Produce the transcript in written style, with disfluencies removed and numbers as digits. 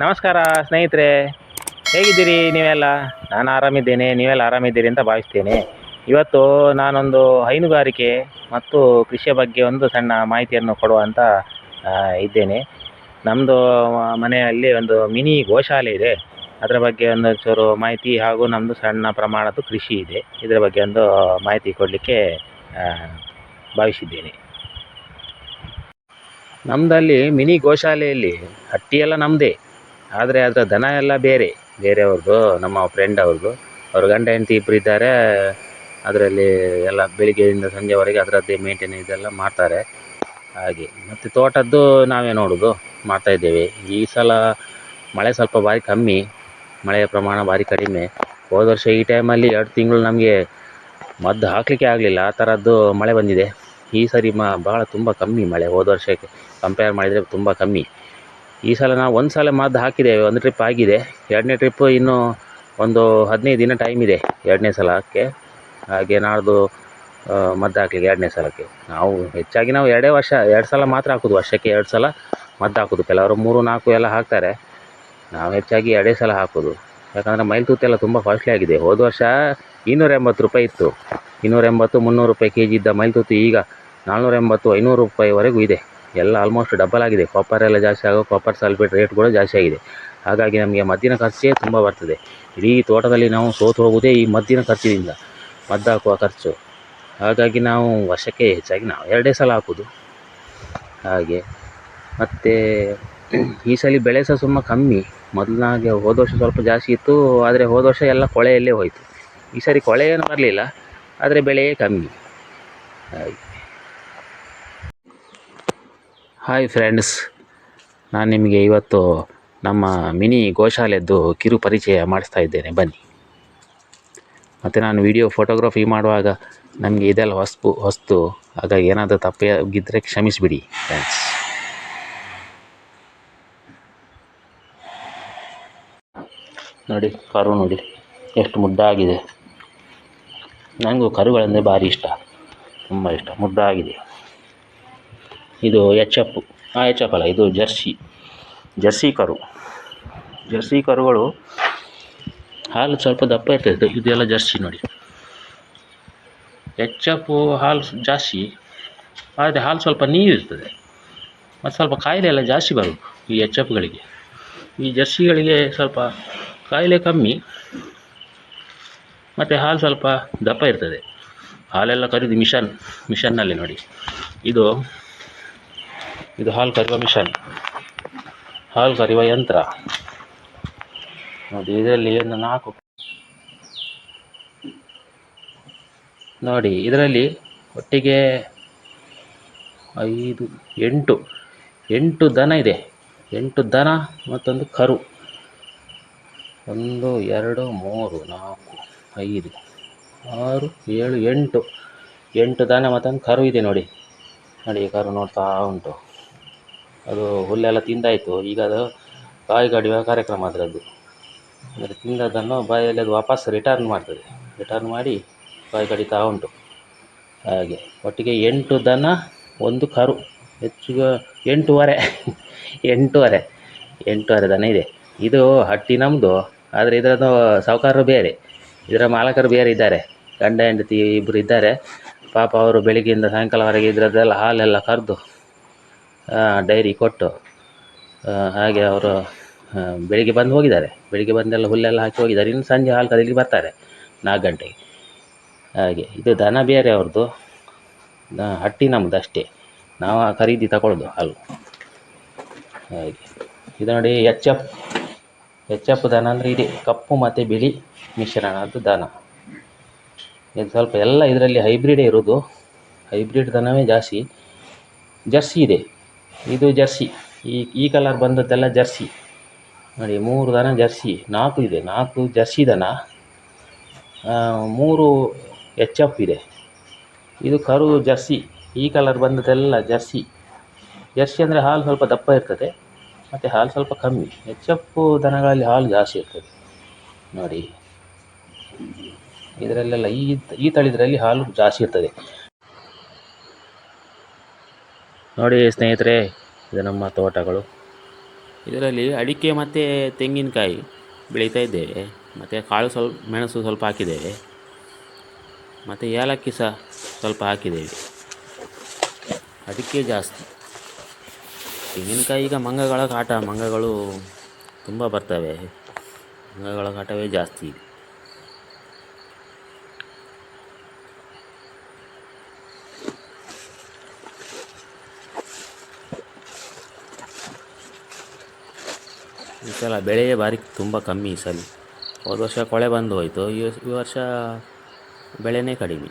ನಮಸ್ಕಾರ ಸ್ನೇಹಿತರೆ, ಹೇಗಿದ್ದೀರಿ ನೀವೆಲ್ಲ? ನಾನು ಆರಾಮಿದ್ದೇನೆ, ನೀವೆಲ್ಲ ಆರಾಮಿದ್ದೀರಿ ಅಂತ ಭಾವಿಸ್ತೇನೆ. ಇವತ್ತು ನಾನೊಂದು ಹೈನುಗಾರಿಕೆ ಮತ್ತು ಕೃಷಿಯ ಬಗ್ಗೆ ಒಂದು ಸಣ್ಣ ಮಾಹಿತಿಯನ್ನು ಕೊಡುವ ಅಂತ ಇದ್ದೇನೆ. ನಮ್ಮದು ಮನೆಯಲ್ಲಿ ಒಂದು ಮಿನಿ ಗೋಶಾಲೆ ಇದೆ. ಅದರ ಬಗ್ಗೆ ಒಂದು ಚೂರು ಮಾಹಿತಿ ಹಾಗೂ ನಮ್ಮದು ಸಣ್ಣ ಪ್ರಮಾಣದ ಕೃಷಿ ಇದೆ. ಇದರ ಬಗ್ಗೆ ಒಂದು ಮಾಹಿತಿ ಕೊಡಲಿಕ್ಕೆ ಭಾವಿಸಿದ್ದೇನೆ. ನಮ್ಮದಲ್ಲಿ ಮಿನಿ ಗೋಶಾಲೆಯಲ್ಲಿ ಹಟ್ಟಿಯೆಲ್ಲ ನಮ್ಮದೇ, ಆದರೆ ಅದರ ದನ ಎಲ್ಲ ಬೇರೆಯವ್ರದ್ದು, ನಮ್ಮ ಫ್ರೆಂಡ್ ಅವ್ರದ್ದು. ಅವ್ರ ಗಂಡ ಹೆಂಡತಿ ಇಬ್ಬರು ಇದ್ದಾರೆ. ಅದರಲ್ಲಿ ಎಲ್ಲ ಬೆಳಿಗ್ಗೆಯಿಂದ ಸಂಜೆವರೆಗೆ ಅದರದ್ದೇ ಮೇಂಟೆನೆನ್ಸ್ ಇದೆಲ್ಲ ಮಾಡ್ತಾರೆ. ಹಾಗೆ ಮತ್ತು ತೋಟದ್ದು ನಾವೇ ನೋಡೋದು, ಮಾಡ್ತಾಯಿದ್ದೇವೆ. ಈ ಸಲ ಮಳೆ ಸ್ವಲ್ಪ ಭಾರಿ ಕಮ್ಮಿ, ಮಳೆಯ ಪ್ರಮಾಣ ಭಾರಿ ಕಡಿಮೆ. ಹೋದ ವರ್ಷ ಈ ಟೈಮಲ್ಲಿ 2 ತಿಂಗಳು ನಮಗೆ ಮದ್ದು ಹಾಕಲಿಕ್ಕೆ ಆಗಲಿಲ್ಲ, ಆ ಥರದ್ದು ಮಳೆ ಬಂದಿದೆ. ಈ ಸರಿ ಭಾಳ ತುಂಬ ಕಮ್ಮಿ ಮಳೆ, ಹೋದ ವರ್ಷಕ್ಕೆ ಕಂಪೇರ್ ಮಾಡಿದರೆ ತುಂಬ ಕಮ್ಮಿ. ಈ ಸಲ ನಾವು ಒಂದು ಸಲ ಮದ್ದು ಹಾಕಿದ್ದೇವೆ, 1 ಟ್ರಿಪ್ ಆಗಿದೆ. 2ನೇ ಟ್ರಿಪ್ಪು ಇನ್ನೂ ಒಂದು 15 ದಿನ ಟೈಮ್ ಇದೆ 2ನೇ ಸಲಕ್ಕೆ. ಹಾಗೆ ನಾಡ್ದು ಮದ್ದು ಹಾಕಲಿಕ್ಕೆ 2ನೇ ಸಲಕ್ಕೆ. ನಾವು ಹೆಚ್ಚಾಗಿ 2 ಸಲ ಮಾತ್ರ ಹಾಕೋದು, ವರ್ಷಕ್ಕೆ 2 ಸಲ ಮದ್ದು ಹಾಕೋದು. ಕೆಲವರು 3, 4 ಎಲ್ಲ ಹಾಕ್ತಾರೆ. ನಾವು ಹೆಚ್ಚಾಗಿ 2 ಸಲ ಹಾಕೋದು. ಯಾಕಂದರೆ ಮೈಲ್ತೂತೆಲ್ಲ ತುಂಬ ಕಾಸ್ಟ್ಲಿ ಆಗಿದೆ. ಹೋದ ವರ್ಷ 280 ರೂಪಾಯಿ ಇತ್ತು, 280, 300 ರೂಪಾಯಿ ಕೆ ಜಿ ಇದ್ದ ಮೈಲ್ತೂತು ಈಗ 480, 500 ರೂಪಾಯಿವರೆಗೂ ಇದೆ. ಎಲ್ಲ ಆಲ್ಮೋಸ್ಟ್ ಡಬಲ್ ಆಗಿದೆ. ಕಾಪರ್ ಎಲ್ಲ ಜಾಸ್ತಿ ಆಗೋ, ಕಾಪರ್ ಸಲ್ಫೇಟ್ ರೇಟ್ ಕೂಡ ಜಾಸ್ತಿ ಆಗಿದೆ. ಹಾಗಾಗಿ ನಮಗೆ ಮದ್ದಿನ ಖರ್ಚೇ ತುಂಬ ಬರ್ತದೆ. ಇಡೀ ತೋಟದಲ್ಲಿ ನಾವು ಸೋತು ಹೋಗುವುದೇ ಈ ಮದ್ದಿನ ಖರ್ಚಿನಿಂದ, ಮದ್ದು ಹಾಕುವ ಖರ್ಚು. ಹಾಗಾಗಿ ನಾವು ವರ್ಷಕ್ಕೆ ಹೆಚ್ಚಾಗಿ 2 ಸಲ ಹಾಕೋದು. ಹಾಗೆ ಮತ್ತು ಈ ಸಲ ಬೆಳೆ ಸಹ ತುಂಬ ಕಮ್ಮಿ. ಮೊದಲಾಗೆ ಹೋದ ವರ್ಷ ಸ್ವಲ್ಪ ಜಾಸ್ತಿ ಇತ್ತು, ಆದರೆ ಹೋದ ವರ್ಷ ಎಲ್ಲ ಕೊಳೆಯಲ್ಲೇ ಹೋಯಿತು. ಈ ಸರಿ ಕೊಳೆ ಏನು ಬರಲಿಲ್ಲ, ಆದರೆ ಬೆಳೆಯೇ ಕಮ್ಮಿ. ಹಾಯ್ ಫ್ರೆಂಡ್ಸ್, ನಾನು ನಿಮಗೆ ಇವತ್ತು ನಮ್ಮ ಮಿನಿ ಗೋಶಾಲೆದ್ದು ಕಿರು ಪರಿಚಯ ಮಾಡಿಸ್ತಾ ಇದ್ದೇನೆ, ಬನ್ನಿ. ಮತ್ತು ನಾನು ವಿಡಿಯೋ ಫೋಟೋಗ್ರಫಿ ಮಾಡುವಾಗ ನಮಗೆ ಇದೆಲ್ಲ ಹೊಸ್ತು, ಹಾಗಾಗಿ ಏನಾದರೂ ತಪ್ಪಾಗಿದ್ದರೆ ಕ್ಷಮಿಸಿಬಿಡಿ ಫ್ರೆಂಡ್ಸ್. ನೋಡಿ, ಕರು ನೋಡಿ ಎಷ್ಟು ಮುದ್ದಾಗಿದೆ. ನನಗೂ ಕರುಗಳಂದರೆ ಭಾರಿ ಇಷ್ಟ, ತುಂಬ ಇಷ್ಟ, ಮುದ್ದಾಗಿದೆ. ಇದು ಎಚ್ ಎಫ್ ಅಲ್ಲ, ಇದು ಜರ್ಸಿ ಕರು. ಜರ್ಸಿ ಕರುಗಳು ಹಾಲು ಸ್ವಲ್ಪ ದಪ್ಪ ಇರ್ತದೆ. ಇದೆಲ್ಲ ಜರ್ಸಿ ನೋಡಿ. ಎಚ್ ಎಫ್ ಹಾಲು ಜಾಸ್ತಿ, ಆದರೆ ಹಾಲು ಸ್ವಲ್ಪ ನೀರು ಇರ್ತದೆ ಮತ್ತು ಸ್ವಲ್ಪ ಕಾಯಿಲೆ ಎಲ್ಲ ಜಾಸ್ತಿ ಬರೋದು ಈ ಎಚ್ ಎಫ್ಗಳಿಗೆ. ಈ ಜರ್ಸಿಗಳಿಗೆ ಸ್ವಲ್ಪ ಕಾಯಿಲೆ ಕಮ್ಮಿ ಮತ್ತು ಹಾಲು ಸ್ವಲ್ಪ ದಪ್ಪ ಇರ್ತದೆ. ಹಾಲೆಲ್ಲ ಕರೆದು ಮಿಷನ್ನಲ್ಲಿ ನೋಡಿ. ಇದು ಹಾಲು ಕರೆಯುವ ಮಿಷನ್, ಹಾಲು ಕರೆಯುವ ಯಂತ್ರ ನೋಡಿ. ಇದರಲ್ಲಿ ಒಂದು 4 ನೋಡಿ, ಇದರಲ್ಲಿ ಒಟ್ಟಿಗೆ 5, 8 ದನ ಇದೆ. 8 ದನ ಮತ್ತೊಂದು ಕರು. 1, 2, 3, 4, 5, 6, 7, 8 ದನ ಮತ್ತೊಂದು ಕರು ಇದೆ ನೋಡಿ. ಕರು ನೋಡ್ತಾ ಉಂಟು. ಅದು ಹುಲ್ಲೆಲ್ಲ ತಿಂದಾಯಿತು. ಈಗ ಅದು ಕಾಯಿ ಕಡಿಯುವ ಕಾರ್ಯಕ್ರಮ ಅದರದ್ದು. ಅಂದರೆ ತಿಂದದನ್ನು ಬಾಯಲ್ಲಿ ಅದು ವಾಪಸ್ ರಿಟರ್ನ್ ರಿಟರ್ನ್ ಮಾಡಿ ಕಾಯಿ ಕಡಿತಾ ಉಂಟು. ಹಾಗೆ ಒಟ್ಟಿಗೆ 8 ದನ, 1 ಕರು, ಹೆಚ್ಚಿಗೆ 8.5 ದನ ಇದೆ. ಇದು ಹಟ್ಟಿ ನಮ್ಮದು, ಆದರೆ ಇದರದ್ದು ಸಾಹುಕಾರರು ಬೇರೆ, ಇದರ ಮಾಲಕರು ಬೇರೆ ಇದ್ದಾರೆ. ಗಂಡ ಹೆಂಡತಿ ಇಬ್ಬರು ಇದ್ದಾರೆ. ಪಾಪ ಅವರು ಬೆಳಿಗ್ಗೆಯಿಂದ ಸಾಯಂಕಾಲವರೆಗೆ ಇದರದ್ದೆಲ್ಲ ಹಾಲೆಲ್ಲ ಕರೆದು ಡೈರಿ ಕೊಟ್ಟು, ಹಾಗೆ ಅವರು ಬೆಳಿಗ್ಗೆ ಬಂದು ಹೋಗಿದ್ದಾರೆ. ಬೆಳಿಗ್ಗೆ ಬಂದೆಲ್ಲ ಹುಲ್ಲೆಲ್ಲ ಹಾಕಿ ಹೋಗಿದ್ದಾರೆ. ಇನ್ನು ಸಂಜೆ ಹಾಲು ಕರೀಲಿಕ್ಕೆ ಬರ್ತಾರೆ 4 ಗಂಟೆಗೆ. ಹಾಗೆ ಇದು ದನ ಬೇರೆ ಅವ್ರದ್ದು, ಹಟ್ಟಿ ನಮ್ಮದು ಅಷ್ಟೇ. ನಾವು ಖರೀದಿ ತಗೊಳ್ಳೋದು ಹಾಲು. ಹಾಗೆ ಇದು ನೋಡಿ, ಎಚ್ ಎಫ್ ದನ ಅಂದರೆ ಇದೆ, ಕಪ್ಪು ಮತ್ತು ಬಿಳಿ ಮಿಶ್ರಣದ್ದು ದನ. ಇದು ಸ್ವಲ್ಪ ಎಲ್ಲ ಇದರಲ್ಲಿ ಹೈಬ್ರಿಡೇ ಇರೋದು, ಹೈಬ್ರಿಡ್ ದನವೇ ಜಾಸ್ತಿ. ಜರ್ಸಿ ಇದೆ, ಇದು ಜರ್ಸಿ. ಈ ಕಲರ್ ಬಂದದ್ದೆಲ್ಲ ಜರ್ಸಿ ನೋಡಿ. 3 ದನ ಜರ್ಸಿ, 4 ಇದೆ. 4 ಜರ್ಸಿ ದನ, 3 ಎಚ್ ಎಫ್ ಇದೆ. ಇದು ಕರು ಜರ್ಸಿ. ಈ ಕಲರ್ ಬಂದದ್ದೆಲ್ಲ ಜರ್ಸಿ ಅಂದರೆ ಹಾಲು ಸ್ವಲ್ಪ ದಪ್ಪ ಇರ್ತದೆ ಮತ್ತು ಹಾಲು ಸ್ವಲ್ಪ ಕಮ್ಮಿ. ಎಚ್ ಎಫ್ ದನಗಳಲ್ಲಿ ಹಾಲು ಜಾಸ್ತಿ ಇರ್ತದೆ ನೋಡಿ. ಇದರಲ್ಲೆಲ್ಲ ಈ ತಳಿದ್ರಲ್ಲಿ ಹಾಲು ಜಾಸ್ತಿ ಇರ್ತದೆ ನೋಡಿ ಸ್ನೇಹಿತರೆ. ಇದು ನಮ್ಮ ತೋಟಗಳು. ಇದರಲ್ಲಿ ಅಡಿಕೆ ಮತ್ತು ತೆಂಗಿನಕಾಯಿ ಬೆಳೀತಾ ಇದ್ದೇವೆ, ಮತ್ತು ಕಾಳು ಮೆಣಸು ಸ್ವಲ್ಪ ಹಾಕಿದ್ದೇವೆ, ಮತ್ತು ಏಲಕ್ಕಿ ಸಹ ಸ್ವಲ್ಪ ಹಾಕಿದ್ದೇವೆ. ಅಡಿಕೆ ಜಾಸ್ತಿ. ತೆಂಗಿನಕಾಯಿ ಈಗ ಮಂಗಗಳ ಕಾಟ, ಮಂಗಗಳು ತುಂಬ ಬರ್ತವೆ, ಮಂಗಗಳ ಕಾಟವೇ ಜಾಸ್ತಿ. ಈ ಸಲ ಬೆಳೆಯೇ ಭಾರಿ ತುಂಬ ಕಮ್ಮಿ ಈ ಸಲ. ಹೋದ ವರ್ಷ ಕೊಳೆ ಬಂದು ಹೋಯಿತು, ಈ ವರ್ಷ ಬೆಳೆನೇ ಕಡಿಮೆ.